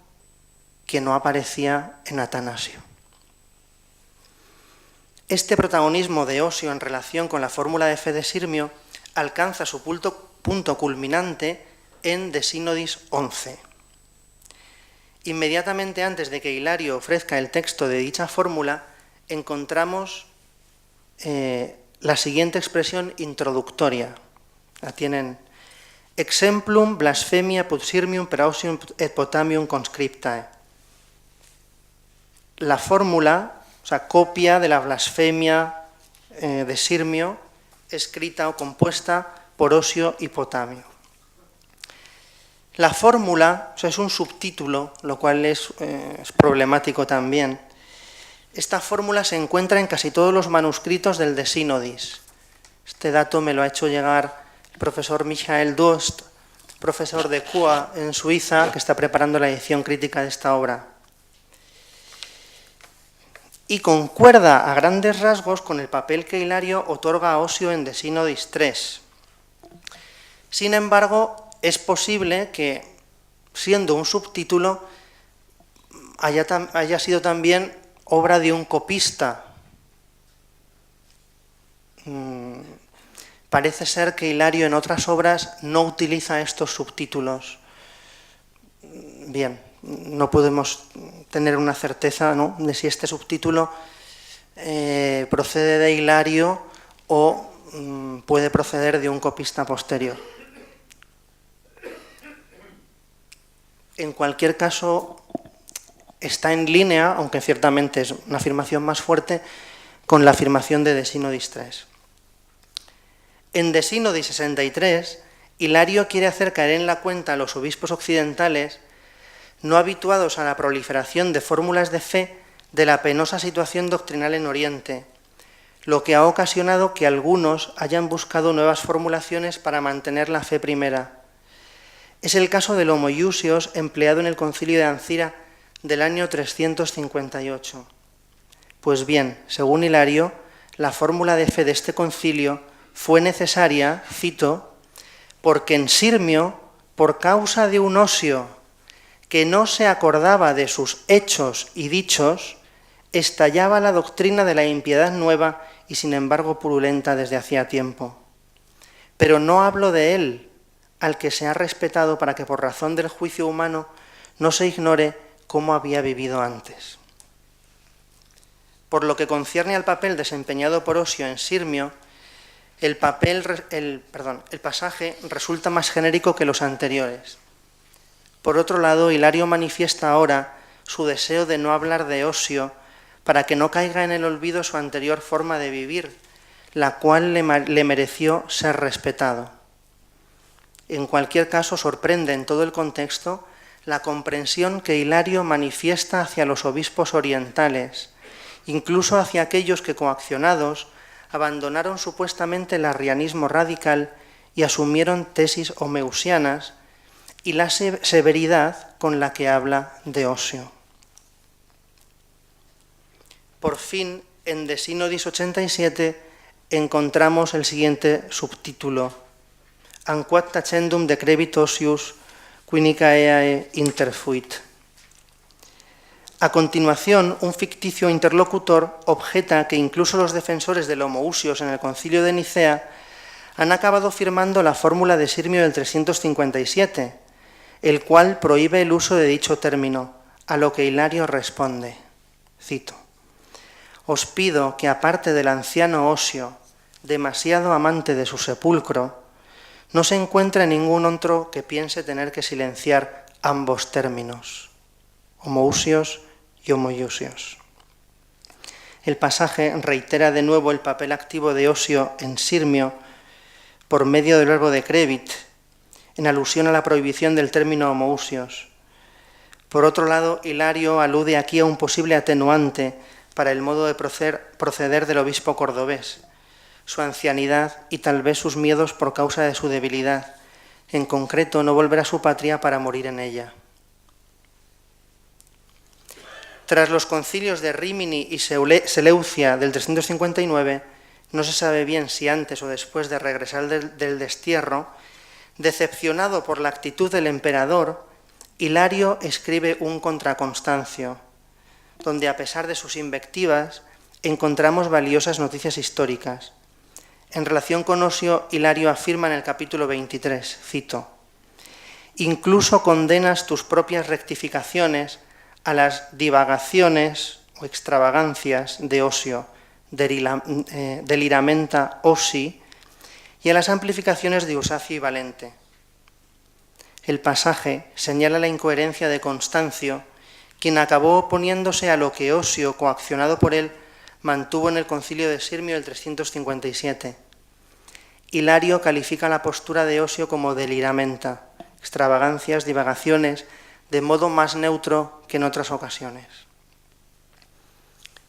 que no aparecía en Atanasio. Este protagonismo de Osio en relación con la fórmula de fe de Sirmio alcanza su punto culminante en De Synodis 11. Inmediatamente antes de que Hilario ofrezca el texto de dicha fórmula, encontramos la siguiente expresión introductoria. La tienen: exemplum blasphemia pud Sirmium per Osium et Potamium conscriptae. la fórmula, o sea, copia de la blasfemia de Sirmio, escrita o compuesta por Osio y Potamio. La fórmula, o sea, es un subtítulo, lo cual es problemático también. Esta fórmula se encuentra en casi todos los manuscritos del De Synodis. Este dato me lo ha hecho llegar el profesor Michael Dost, profesor de CUA en Suiza, que está preparando la edición crítica de esta obra. Y concuerda a grandes rasgos con el papel que Hilario otorga a Osio en De Synodis III. Sin embargo, es posible que, siendo un subtítulo, haya sido también obra de un copista. Parece ser que Hilario en otras obras no utiliza estos subtítulos. Bien, no podemos tener una certeza, ¿no?, de si este subtítulo procede de Hilario o puede proceder de un copista posterior. En cualquier caso, está en línea, aunque ciertamente es una afirmación más fuerte, con la afirmación de Synodis III. En De Synodis 63, Hilario quiere hacer caer en la cuenta a los obispos occidentales, no habituados a la proliferación de fórmulas de fe, de la penosa situación doctrinal en Oriente, lo que ha ocasionado que algunos hayan buscado nuevas formulaciones para mantener la fe primera. Es el caso del homoiousios empleado en el Concilio de Ancira del año 358. Pues bien, según Hilario, la fórmula de fe de este concilio fue necesaria, cito, porque en Sirmio, por causa de un Osio que no se acordaba de sus hechos y dichos, estallaba la doctrina de la impiedad nueva y sin embargo purulenta desde hacía tiempo. Pero no hablo de él, al que se ha respetado para que por razón del juicio humano no se ignore cómo había vivido antes. Por lo que concierne al papel desempeñado por Osio en Sirmio, el pasaje resulta más genérico que los anteriores. Por otro lado, Hilario manifiesta ahora su deseo de no hablar de Osio para que no caiga en el olvido su anterior forma de vivir, la cual le mereció ser respetado. En cualquier caso, sorprende en todo el contexto la comprensión que Hilario manifiesta hacia los obispos orientales, incluso hacia aquellos que, coaccionados, abandonaron supuestamente el arrianismo radical y asumieron tesis homeusianas, y la severidad con la que habla de Osio. Por fin, en De Synodis 87 encontramos el siguiente subtítulo: Anquat tacendum decrevit Osius quinicaeae interfuit. A continuación, un ficticio interlocutor objeta que incluso los defensores del homoousios en el Concilio de Nicea han acabado firmando la fórmula de Sirmio del 357, el cual prohíbe el uso de dicho término, a lo que Hilario responde, cito, «Os pido que, aparte del anciano Osio, demasiado amante de su sepulcro, no se encuentre ningún otro que piense tener que silenciar ambos términos, homoousios y homoiousios». El pasaje reitera de nuevo el papel activo de Osio en Sirmio por medio del verbo decrevit, en alusión a la prohibición del término homoousios. Por otro lado, Hilario alude aquí a un posible atenuante para el modo de proceder del obispo cordobés, su ancianidad y tal vez sus miedos por causa de su debilidad, en concreto no volver a su patria para morir en ella. Tras los concilios de Rímini y Seleucia del 359, no se sabe bien si antes o después de regresar del destierro, decepcionado por la actitud del emperador, Hilario escribe un Contraconstancio, donde a pesar de sus invectivas encontramos valiosas noticias históricas. En relación con Osio, Hilario afirma en el capítulo 23, cito, «Incluso condenas tus propias rectificaciones a las divagaciones o extravagancias de Osio, deliramenta Osi, y a las amplificaciones de Eusacio y Valente». El pasaje señala la incoherencia de Constancio, quien acabó oponiéndose a lo que Osio, coaccionado por él, mantuvo en el concilio de Sirmio del 357. Hilario califica la postura de Osio como deliramenta, extravagancias, divagaciones, de modo más neutro que en otras ocasiones.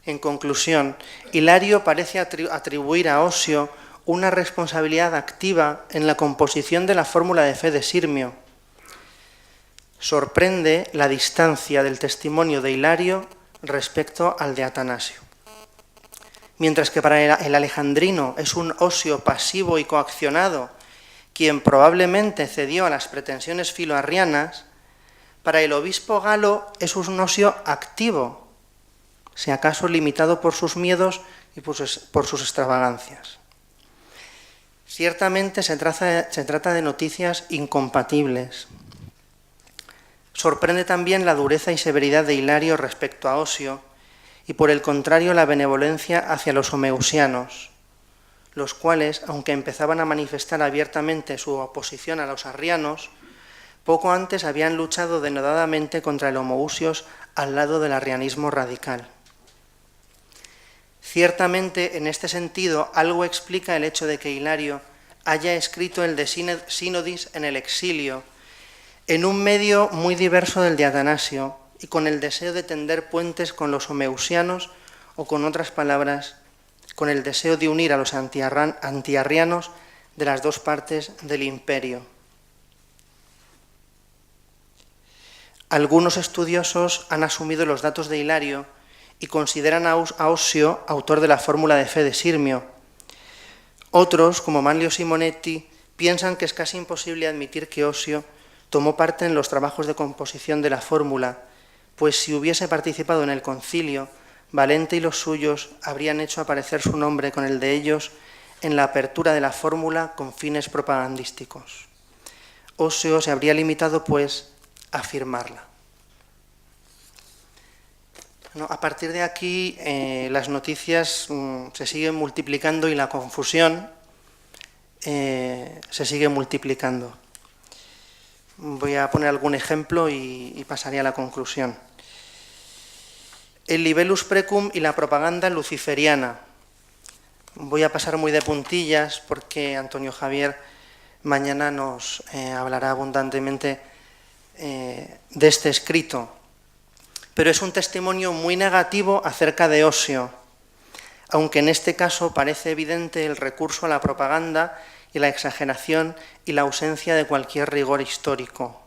En conclusión, Hilario parece atribuir a Osio una responsabilidad activa en la composición de la fórmula de fe de Sirmio. Sorprende la distancia del testimonio de Hilario respecto al de Atanasio. Mientras que para el alejandrino es un Osio pasivo y coaccionado, quien probablemente cedió a las pretensiones filoarrianas, para el obispo galo es un Osio activo, si acaso limitado por sus miedos y por sus extravagancias. Ciertamente se trata de noticias incompatibles. Sorprende también la dureza y severidad de Hilario respecto a Osio y, por el contrario, la benevolencia hacia los homeusianos, los cuales, aunque empezaban a manifestar abiertamente su oposición a los arrianos, poco antes habían luchado denodadamente contra el homoousios al lado del arrianismo radical. Ciertamente, en este sentido, algo explica el hecho de que Hilario haya escrito el de Sínodis en el exilio, en un medio muy diverso del de Atanasio y con el deseo de tender puentes con los homeusianos o, con otras palabras, con el deseo de unir a los antiarrianos de las dos partes del imperio. Algunos estudiosos han asumido los datos de Hilario y consideran a Osio autor de la fórmula de fe de Sirmio. Otros, como Manlio Simonetti, piensan que es casi imposible admitir que Osio tomó parte en los trabajos de composición de la fórmula, pues si hubiese participado en el concilio, Valente y los suyos habrían hecho aparecer su nombre con el de ellos en la apertura de la fórmula con fines propagandísticos. Osio se habría limitado, pues, a firmarla. A partir de aquí, las noticias se siguen multiplicando y la confusión se sigue multiplicando. Voy a poner algún ejemplo y pasaré a la conclusión. El libellus precum y la propaganda luciferiana. Voy a pasar muy de puntillas porque Antonio Javier mañana nos hablará abundantemente de este escrito. Pero es un testimonio muy negativo acerca de Osio, aunque en este caso parece evidente el recurso a la propaganda y la exageración y la ausencia de cualquier rigor histórico.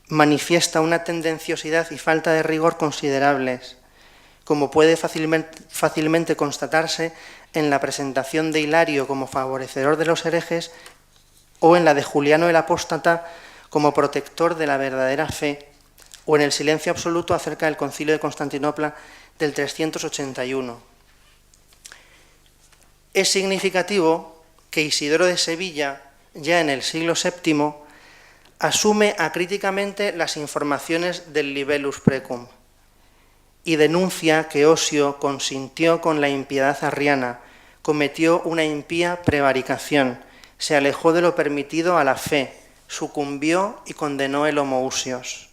Manifiesta una tendenciosidad y falta de rigor considerables, como puede fácilmente constatarse en la presentación de Hilario como favorecedor de los herejes o en la de Juliano el Apóstata como protector de la verdadera fe, o en el silencio absoluto acerca del Concilio de Constantinopla del 381. Es significativo que Isidoro de Sevilla, ya en el siglo VII, asume acríticamente las informaciones del libellus precum y denuncia que Osio consintió con la impiedad arriana, cometió una impía prevaricación, se alejó de lo permitido a la fe, sucumbió y condenó el homoousios.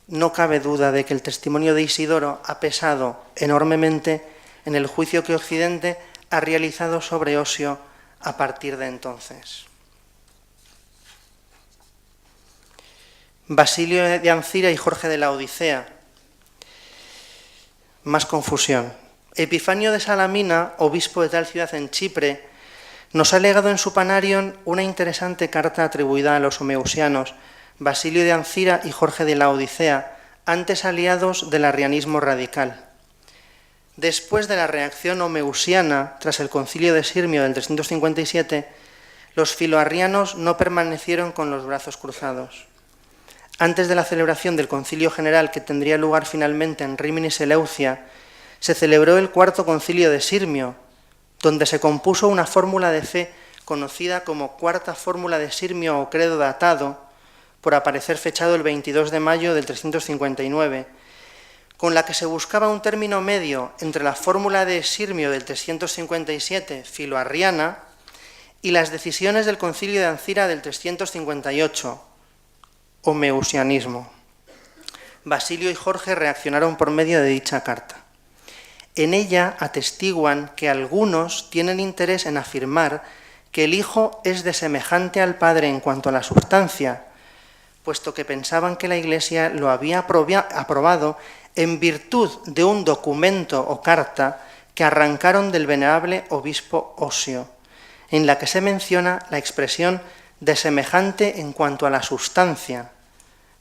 No cabe duda de que el testimonio de Isidoro ha pesado enormemente en el juicio que Occidente ha realizado sobre Osio a partir de entonces. Basilio de Ancira y Jorge de la Odisea. Más confusión. Epifanio de Salamina, obispo de tal ciudad en Chipre, nos ha legado en su Panarion una interesante carta atribuida a los homeusianos, Basilio de Ancira y Jorge de la Odisea, antes aliados del arrianismo radical. Después de la reacción homeusiana, tras el concilio de Sirmio del 357, los filoarrianos no permanecieron con los brazos cruzados. Antes de la celebración del concilio general, que tendría lugar finalmente en Rímini Seleucia, se celebró el cuarto concilio de Sirmio, donde se compuso una fórmula de fe conocida como Cuarta Fórmula de Sirmio o Credo Datado, por aparecer fechado el 22 de mayo del 359, con la que se buscaba un término medio entre la fórmula de Sirmio del 357, filoarriana, y las decisiones del concilio de Ancira del 358, homeusianismo. Basilio y Jorge reaccionaron por medio de dicha carta. En ella atestiguan que algunos tienen interés en afirmar que el Hijo es de semejante al Padre en cuanto a la sustancia, puesto que pensaban que la Iglesia lo había aprobado en virtud de un documento o carta que arrancaron del venerable obispo Osio, en la que se menciona la expresión de semejante en cuanto a la sustancia,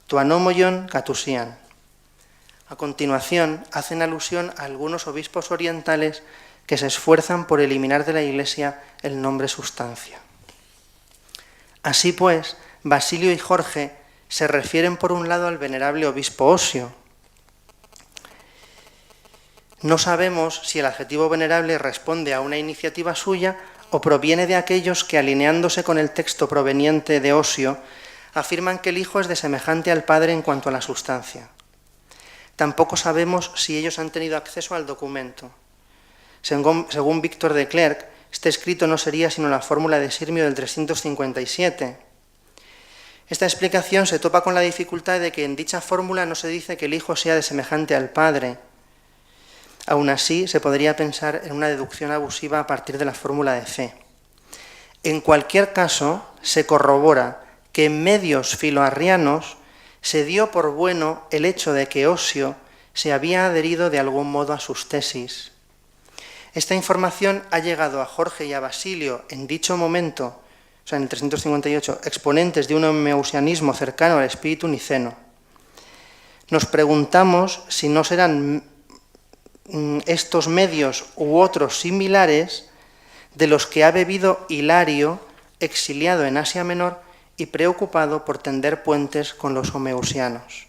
tuanomoion katusian. A continuación, hacen alusión a algunos obispos orientales que se esfuerzan por eliminar de la Iglesia el nombre sustancia. Así pues, Basilio y Jorge se refieren por un lado al venerable obispo Osio. No sabemos si el adjetivo venerable responde a una iniciativa suya o proviene de aquellos que, alineándose con el texto proveniente de Osio, afirman que el Hijo es de semejante al Padre en cuanto a la sustancia. Tampoco sabemos si ellos han tenido acceso al documento. Según Víctor de Clercq, este escrito no sería sino la fórmula de Sirmio del 357. Esta explicación se topa con la dificultad de que en dicha fórmula no se dice que el Hijo sea de semejante al Padre. Aún así, se podría pensar en una deducción abusiva a partir de la fórmula de fe. En cualquier caso, se corrobora que en medios filoarrianos se dio por bueno el hecho de que Osio se había adherido de algún modo a sus tesis. Esta información ha llegado a Jorge y a Basilio en dicho momento, o sea, en el 358, exponentes de un homeousianismo cercano al espíritu niceno. Nos preguntamos si no serán estos medios u otros similares de los que ha bebido Hilario, exiliado en Asia Menor y preocupado por tender puentes con los homeusianos.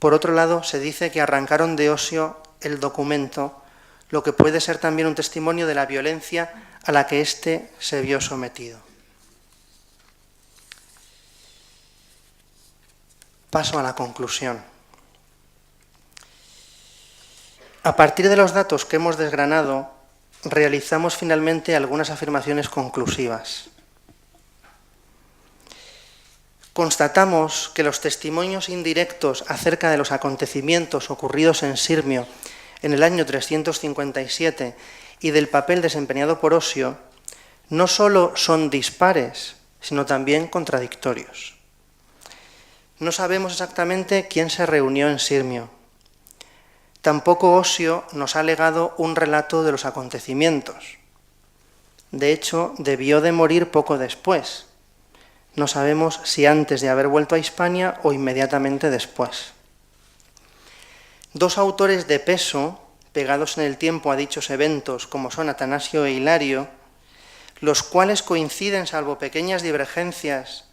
Por otro lado, se dice que arrancaron de Osio el documento, lo que puede ser también un testimonio de la violencia a la que éste se vio sometido. Paso a la conclusión. A partir de los datos que hemos desgranado, realizamos finalmente algunas afirmaciones conclusivas. Constatamos que los testimonios indirectos acerca de los acontecimientos ocurridos en Sirmio en el año 357 y del papel desempeñado por Osio no solo son dispares, sino también contradictorios. No sabemos exactamente quién se reunió en Sirmio. Tampoco Osio nos ha legado un relato de los acontecimientos. De hecho, debió de morir poco después. No sabemos si antes de haber vuelto a Hispania o inmediatamente después. Dos autores de peso, pegados en el tiempo a dichos eventos, como son Atanasio e Hilario, los cuales coinciden, salvo pequeñas divergencias,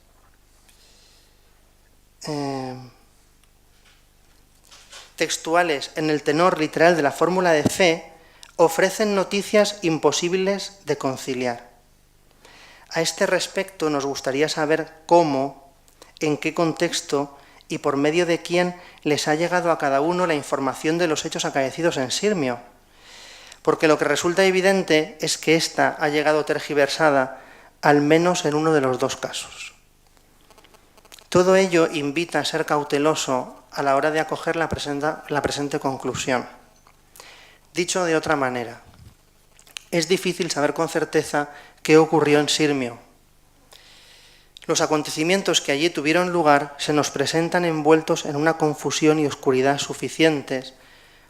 textuales en el tenor literal de la fórmula de fe, ofrecen noticias imposibles de conciliar. A este respecto nos gustaría saber cómo, en qué contexto y por medio de quién les ha llegado a cada uno la información de los hechos acaecidos en Sirmio, porque lo que resulta evidente es que ésta ha llegado tergiversada al menos en uno de los dos casos. Todo ello invita a ser cauteloso a la hora de acoger la presente conclusión. Dicho de otra manera, es difícil saber con certeza qué ocurrió en Sirmio. Los acontecimientos que allí tuvieron lugar se nos presentan envueltos en una confusión y oscuridad suficientes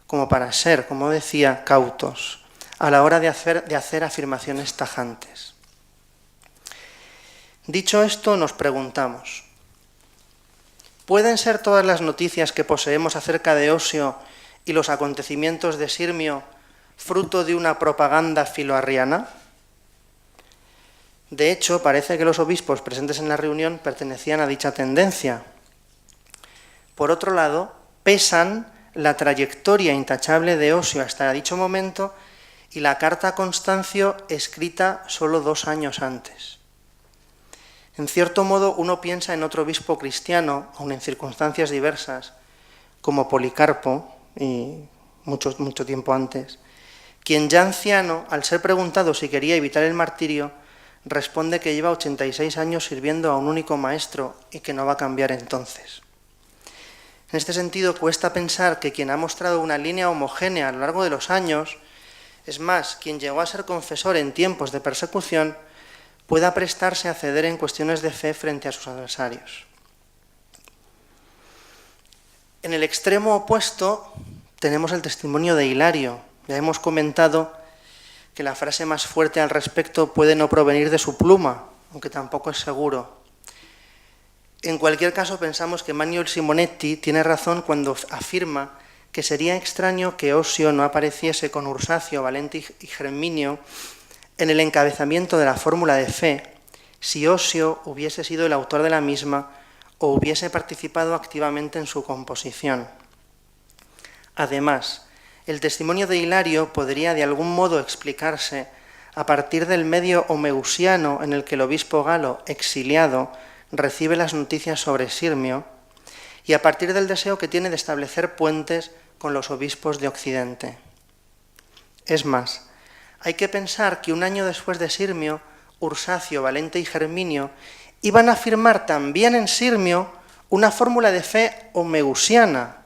como para ser, como decía, cautos a la hora de hacer afirmaciones tajantes. Dicho esto, nos preguntamos, ¿pueden ser todas las noticias que poseemos acerca de Osio y los acontecimientos de Sirmio fruto de una propaganda filoarriana? De hecho, parece que los obispos presentes en la reunión pertenecían a dicha tendencia. Por otro lado, pesan la trayectoria intachable de Osio hasta dicho momento y la carta a Constancio escrita solo 2 años antes. En cierto modo, uno piensa en otro obispo cristiano, aun en circunstancias diversas, como Policarpo, y mucho tiempo antes, quien ya anciano, al ser preguntado si quería evitar el martirio, responde que lleva 86 años sirviendo a un único maestro y que no va a cambiar entonces. En este sentido, cuesta pensar que quien ha mostrado una línea homogénea a lo largo de los años, es más, quien llegó a ser confesor en tiempos de persecución, pueda prestarse a ceder en cuestiones de fe frente a sus adversarios. En el extremo opuesto tenemos el testimonio de Hilario. Ya hemos comentado que la frase más fuerte al respecto puede no provenir de su pluma, aunque tampoco es seguro. En cualquier caso, pensamos que Manuel Simonetti tiene razón cuando afirma que sería extraño que Osio no apareciese con Ursacio, Valente y Germinio en el encabezamiento de la fórmula de fe si Osio hubiese sido el autor de la misma o hubiese participado activamente en su composición. Además, el testimonio de Hilario podría de algún modo explicarse a partir del medio homeusiano en el que el obispo Galo, exiliado, recibe las noticias sobre Sirmio y a partir del deseo que tiene de establecer puentes con los obispos de Occidente. Es más, hay que pensar que un año después de Sirmio, Ursacio, Valente y Germinio iban a afirmar también en Sirmio una fórmula de fe homeusiana,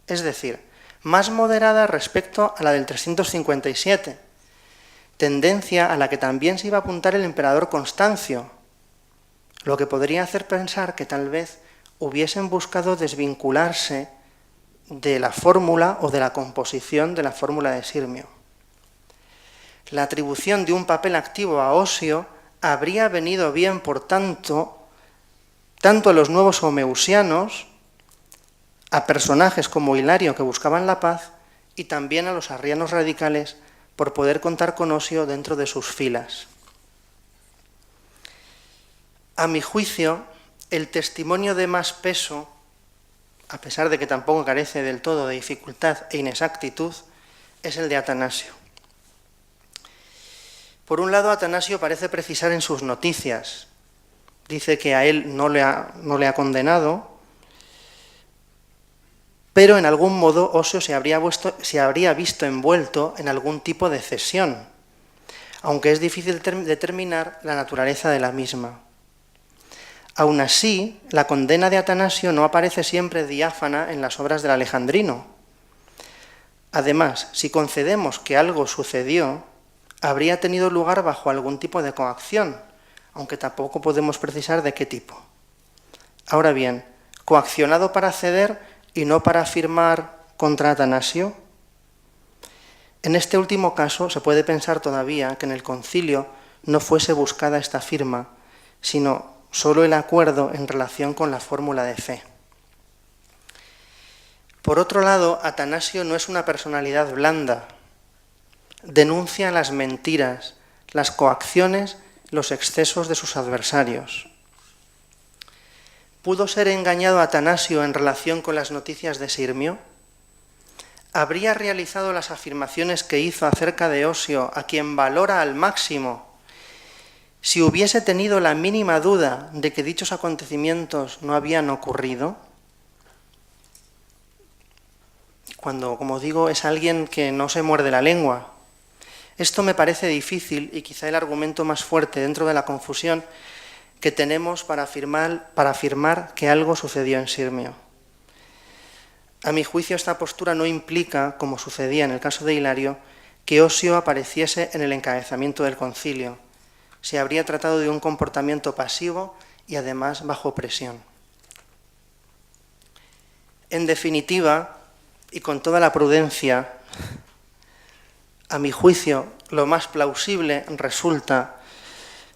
es decir, más moderada respecto a la del 357, tendencia a la que también se iba a apuntar el emperador Constancio, lo que podría hacer pensar que tal vez hubiesen buscado desvincularse de la fórmula o de la composición de la fórmula de Sirmio. La atribución de un papel activo a Osio habría venido bien, por tanto a los nuevos homeusianos, a personajes como Hilario que buscaban la paz y también a los arrianos radicales por poder contar con Osio dentro de sus filas. A mi juicio, el testimonio de más peso, a pesar de que tampoco carece del todo de dificultad e inexactitud, es el de Atanasio. Por un lado, Atanasio parece precisar en sus noticias. Dice que a él no le ha condenado, pero en algún modo Osio se habría visto envuelto en algún tipo de cesión, aunque es difícil determinar la naturaleza de la misma. Aún así, la condena de Atanasio no aparece siempre diáfana en las obras del alejandrino. Además, si concedemos que algo sucedió, habría tenido lugar bajo algún tipo de coacción, aunque tampoco podemos precisar de qué tipo. Ahora bien, ¿coaccionado para ceder y no para afirmar contra Atanasio? En este último caso se puede pensar todavía que en el concilio no fuese buscada esta firma, sino solo el acuerdo en relación con la fórmula de fe. Por otro lado, Atanasio no es una personalidad blanda. Denuncia las mentiras, las coacciones, los excesos de sus adversarios. ¿Pudo ser engañado Atanasio en relación con las noticias de Sirmio? ¿Habría realizado las afirmaciones que hizo acerca de Osio, a quien valora al máximo, si hubiese tenido la mínima duda de que dichos acontecimientos no habían ocurrido? Cuando, como digo, es alguien que no se muerde la lengua. Esto me parece difícil y quizá el argumento más fuerte dentro de la confusión que tenemos para afirmar que algo sucedió en Sirmio. A mi juicio, esta postura no implica, como sucedía en el caso de Hilario, que Osio apareciese en el encabezamiento del concilio. Se habría tratado de un comportamiento pasivo y además bajo presión. En definitiva, y con toda la prudencia, a mi juicio, lo más plausible resulta,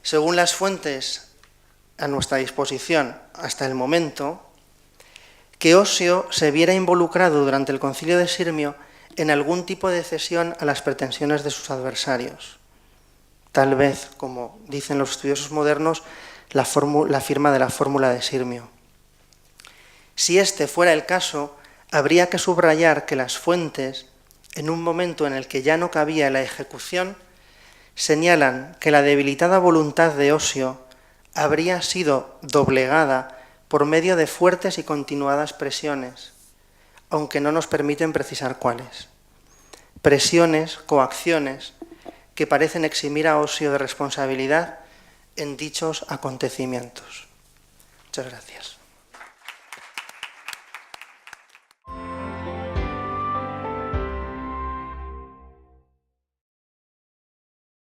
según las fuentes a nuestra disposición hasta el momento, que Osio se viera involucrado durante el concilio de Sirmio en algún tipo de cesión a las pretensiones de sus adversarios. Tal vez, como dicen los estudiosos modernos, la firma de la fórmula de Sirmio. Si este fuera el caso, habría que subrayar que las fuentes, en un momento en el que ya no cabía la ejecución, señalan que la debilitada voluntad de Osio habría sido doblegada por medio de fuertes y continuadas presiones, aunque no nos permiten precisar cuáles. Presiones, coacciones, que parecen eximir a Osio de responsabilidad en dichos acontecimientos. Muchas gracias.